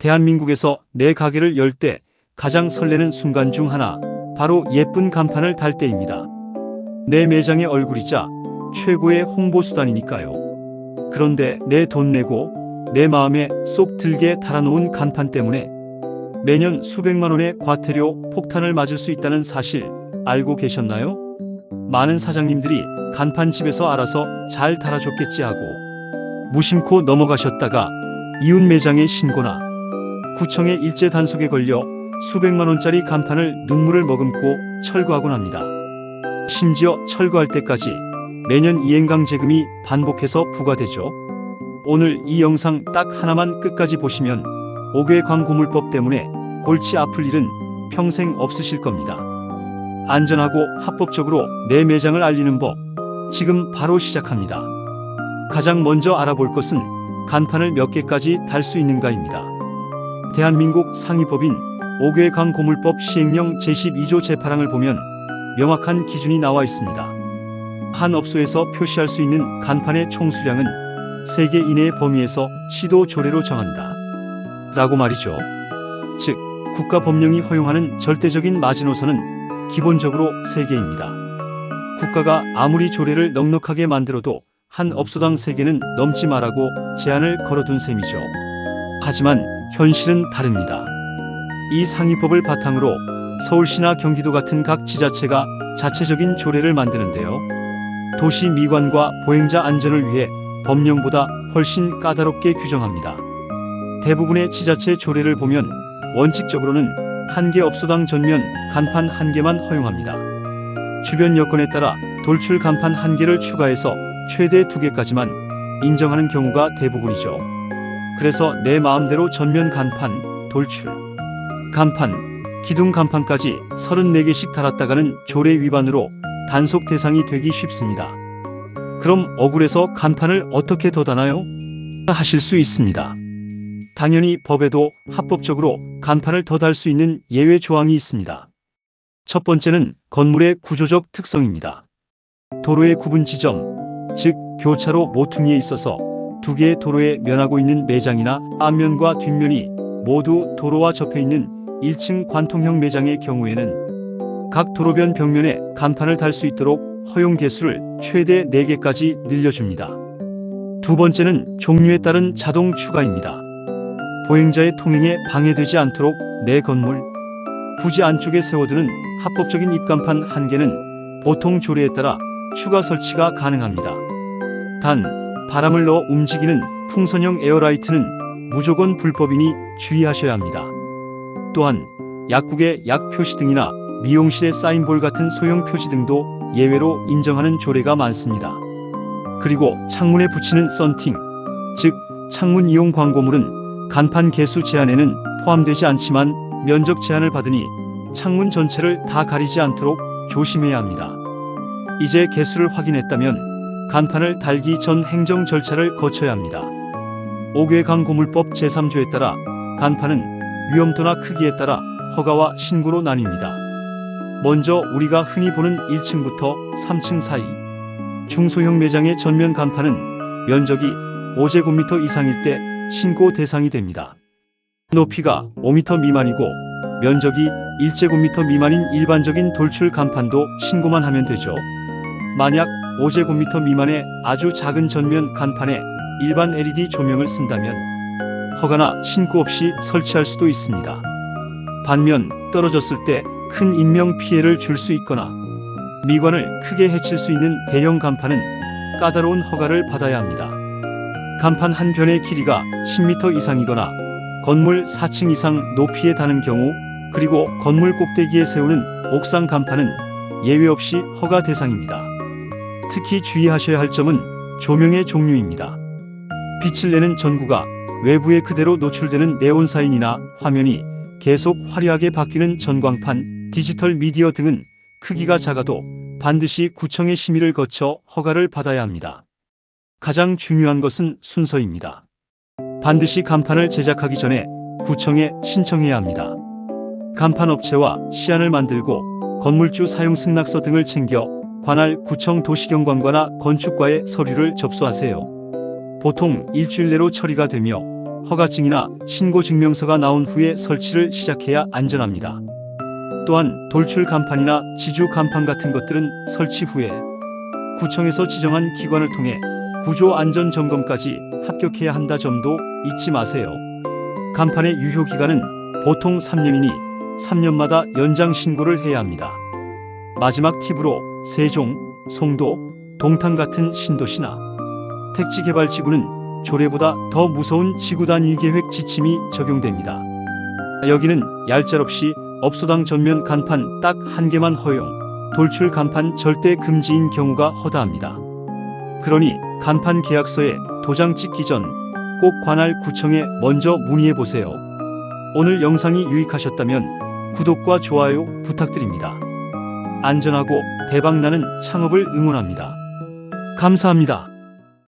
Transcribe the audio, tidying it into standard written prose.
대한민국에서 내 가게를 열 때 가장 설레는 순간 중 하나, 바로 예쁜 간판을 달 때입니다. 내 매장의 얼굴이자 최고의 홍보 수단이니까요. 그런데 내 돈 내고 내 마음에 쏙 들게 달아놓은 간판 때문에 매년 수백만 원의 과태료 폭탄을 맞을 수 있다는 사실 알고 계셨나요? 많은 사장님들이 간판집에서 알아서 잘 달아줬겠지 하고 무심코 넘어가셨다가 이웃 매장에 신고나 구청의 일제 단속에 걸려 수백만 원짜리 간판을 눈물을 머금고 철거하곤 합니다. 심지어 철거할 때까지 매년 이행강제금이 반복해서 부과되죠. 오늘 이 영상 딱 하나만 끝까지 보시면 5개 광고물법 때문에 골치 아플 일은 평생 없으실 겁니다. 안전하고 합법적으로 내 매장을 알리는 법, 지금 바로 시작합니다. 가장 먼저 알아볼 것은 간판을 몇 개까지 달 수 있는가입니다. 대한민국 상위법인 5개 광고물법 시행령 제12조 제8항을 보면 명확한 기준이 나와 있습니다. 한 업소에서 표시할 수 있는 간판의 총수량은 3개 이내의 범위에서 시도 조례로 정한다. 라고 말이죠. 즉, 국가법령이 허용하는 절대적인 마지노선은 기본적으로 3개입니다. 국가가 아무리 조례를 넉넉하게 만들어도 한 업소당 3개는 넘지 말라고 제한을 걸어둔 셈이죠. 하지만 현실은 다릅니다. 이 상위법을 바탕으로 서울시나 경기도 같은 각 지자체가 자체적인 조례를 만드는데요. 도시 미관과 보행자 안전을 위해 법령보다 훨씬 까다롭게 규정합니다. 대부분의 지자체 조례를 보면 원칙적으로는 1개 업소당 전면 간판 1개만 허용합니다. 주변 여건에 따라 돌출 간판 1개를 추가해서 최대 2개까지만 인정하는 경우가 대부분이죠. 그래서 내 마음대로 전면 간판, 돌출 간판, 기둥 간판까지 34개씩 달았다가는 조례 위반으로 단속 대상이 되기 쉽습니다. 그럼 억울해서 간판을 어떻게 더 다나요? 하실 수 있습니다. 당연히 법에도 합법적으로 간판을 더 달 수 있는 예외 조항이 있습니다. 첫 번째는 건물의 구조적 특성입니다. 도로의 구분 지점, 즉 교차로 모퉁이에 있어서 2개의 도로에 면하고 있는 매장이나 앞면과 뒷면이 모두 도로와 접해 있는 1층 관통형 매장의 경우에는 각 도로변 벽면에 간판을 달 수 있도록 허용 개수를 최대 4개까지 늘려줍니다. 두 번째는 종류에 따른 자동 추가입니다. 보행자의 통행에 방해되지 않도록 내 건물, 부지 안쪽에 세워두는 합법적인 입간판 1개는 보통 조례에 따라 추가 설치가 가능합니다. 단, 바람을 넣어 움직이는 풍선형 에어라이트는 무조건 불법이니 주의하셔야 합니다. 또한 약국의 약 표시 등이나 미용실의 사인볼 같은 소형 표지 등도 예외로 인정하는 조례가 많습니다. 그리고 창문에 붙이는 썬팅, 즉 창문 이용 광고물은 간판 개수 제한에는 포함되지 않지만 면적 제한을 받으니 창문 전체를 다 가리지 않도록 조심해야 합니다. 이제 개수를 확인했다면 간판을 달기 전 행정 절차를 거쳐야 합니다. 5개 광고물법 제3조에 따라 간판은 위험도나 크기에 따라 허가와 신고로 나뉩니다. 먼저 우리가 흔히 보는 1층부터 3층 사이 중소형 매장의 전면 간판은 면적이 5제곱미터 이상일 때 신고 대상이 됩니다. 높이가 5m 미만이고 면적이 1제곱미터 미만인 일반적인 돌출 간판도 신고만 하면 되죠. 만약 5제곱미터 미만의 아주 작은 전면 간판에 일반 LED 조명을 쓴다면 허가나 신고 없이 설치할 수도 있습니다. 반면 떨어졌을 때 큰 인명 피해를 줄 수 있거나 미관을 크게 해칠 수 있는 대형 간판은 까다로운 허가를 받아야 합니다. 간판 한 변의 길이가 10m 이상이거나 건물 4층 이상 높이에 닿는 경우, 그리고 건물 꼭대기에 세우는 옥상 간판은 예외 없이 허가 대상입니다. 특히 주의하셔야 할 점은 조명의 종류입니다. 빛을 내는 전구가 외부에 그대로 노출되는 네온사인이나 화면이 계속 화려하게 바뀌는 전광판, 디지털 미디어 등은 크기가 작아도 반드시 구청의 심의를 거쳐 허가를 받아야 합니다. 가장 중요한 것은 순서입니다. 반드시 간판을 제작하기 전에 구청에 신청해야 합니다. 간판 업체와 시안을 만들고 건물주 사용 승낙서 등을 챙겨 관할 구청 도시경관과나 건축과에 서류를 접수하세요. 보통 일주일 내로 처리가 되며 허가증이나 신고증명서가 나온 후에 설치를 시작해야 안전합니다. 또한 돌출 간판이나 지주 간판 같은 것들은 설치 후에 구청에서 지정한 기관을 통해 구조 안전 점검까지 합격해야 한다 점도 잊지 마세요. 간판의 유효 기간은 보통 3년이니 3년마다 연장 신고를 해야 합니다. 마지막 팁으로 세종, 송도, 동탄 같은 신도시나 택지개발지구는 조례보다 더 무서운 지구단위 계획 지침이 적용됩니다. 여기는 얄짤없이 업소당 전면 간판 딱 한 개만 허용, 돌출 간판 절대 금지인 경우가 허다합니다. 그러니 간판 계약서에 도장 찍기 전 꼭 관할 구청에 먼저 문의해 보세요. 오늘 영상이 유익하셨다면 구독과 좋아요 부탁드립니다. 안전하고 대박나는 창업을 응원합니다. 감사합니다.